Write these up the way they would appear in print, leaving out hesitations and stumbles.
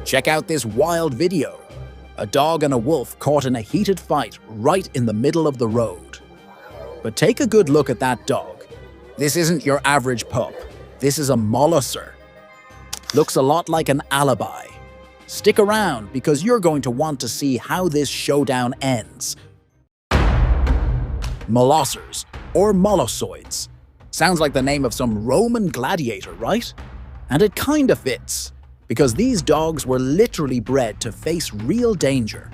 Check out this wild video. A dog and a wolf caught in a heated fight right in the middle of the road. But take a good look at that dog. This isn't your average pup. This is a molosser. Looks a lot like an Alabai. Stick around because you're going to want to see how this showdown ends. Molossers, or molossoids. Sounds like the name of some Roman gladiator, right? And it kinda fits, because these dogs were literally bred to face real danger.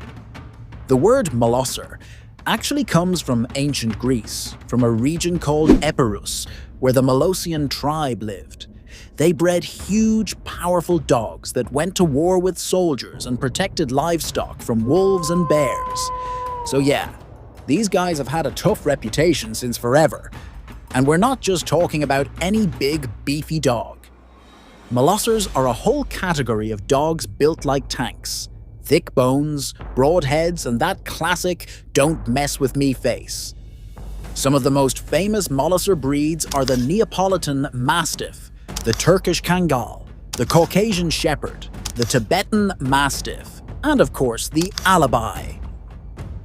The word molosser actually comes from ancient Greece, from a region called Epirus, where the Molossian tribe lived. They bred huge, powerful dogs that went to war with soldiers and protected livestock from wolves and bears. So yeah, these guys have had a tough reputation since forever. And we're not just talking about any big, beefy dog. Molossers are a whole category of dogs built like tanks. Thick bones, broad heads, and that classic "don't mess with me" face. Some of the most famous molosser breeds are the Neapolitan Mastiff, the Turkish Kangal, the Caucasian Shepherd, the Tibetan Mastiff, and of course the Alabai,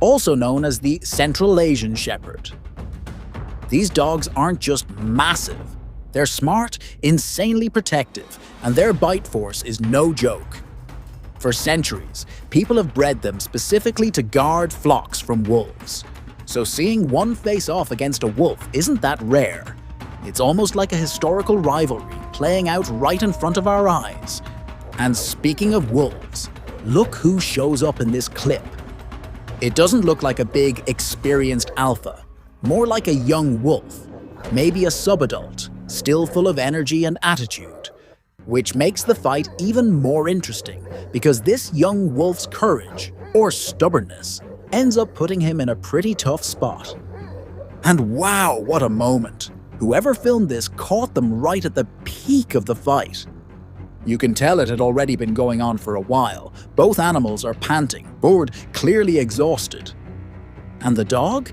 also known as the Central Asian Shepherd. These dogs aren't just massive. They're smart, insanely protective, and their bite force is no joke. For centuries, people have bred them specifically to guard flocks from wolves. So seeing one face off against a wolf isn't that rare. It's almost like a historical rivalry playing out right in front of our eyes. And speaking of wolves, look who shows up in this clip. It doesn't look like a big, experienced alpha, more like a young wolf, maybe a subadult, still full of energy and attitude. Which makes the fight even more interesting, because this young wolf's courage, or stubbornness, ends up putting him in a pretty tough spot. And wow, what a moment! Whoever filmed this caught them right at the peak of the fight. You can tell it had already been going on for a while. Both animals are panting, bored, clearly exhausted. And the dog?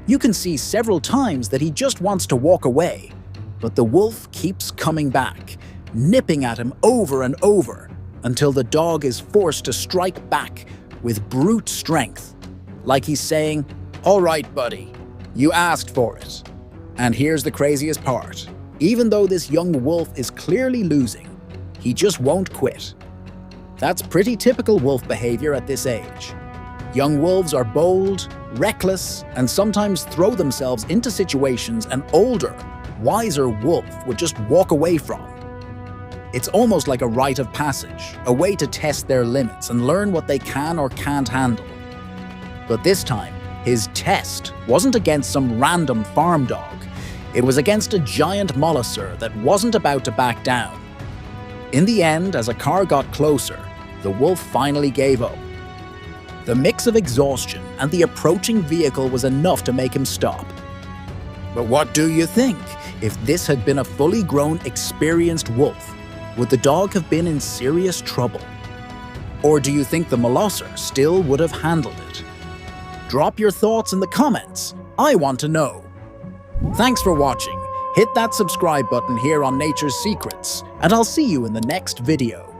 You can see several times that he just wants to walk away. But the wolf keeps coming back, nipping at him over and over, until the dog is forced to strike back with brute strength. Like he's saying, "All right, buddy, you asked for it." And here's the craziest part. Even though this young wolf is clearly losing, he just won't quit. That's pretty typical wolf behavior at this age. Young wolves are bold, reckless, and sometimes throw themselves into situations an older, wiser wolf would just walk away from. It's almost like a rite of passage, a way to test their limits and learn what they can or can't handle. But this time, his test wasn't against some random farm dog. It was against a giant molosser that wasn't about to back down. In the end, as a car got closer, the wolf finally gave up. The mix of exhaustion and the approaching vehicle was enough to make him stop. But what do you think? If this had been a fully grown, experienced wolf, would the dog have been in serious trouble? Or do you think the molosser still would have handled it? Drop your thoughts in the comments. I want to know. Thanks for watching. Hit that subscribe button here on Nature's Secrets, and I'll see you in the next video.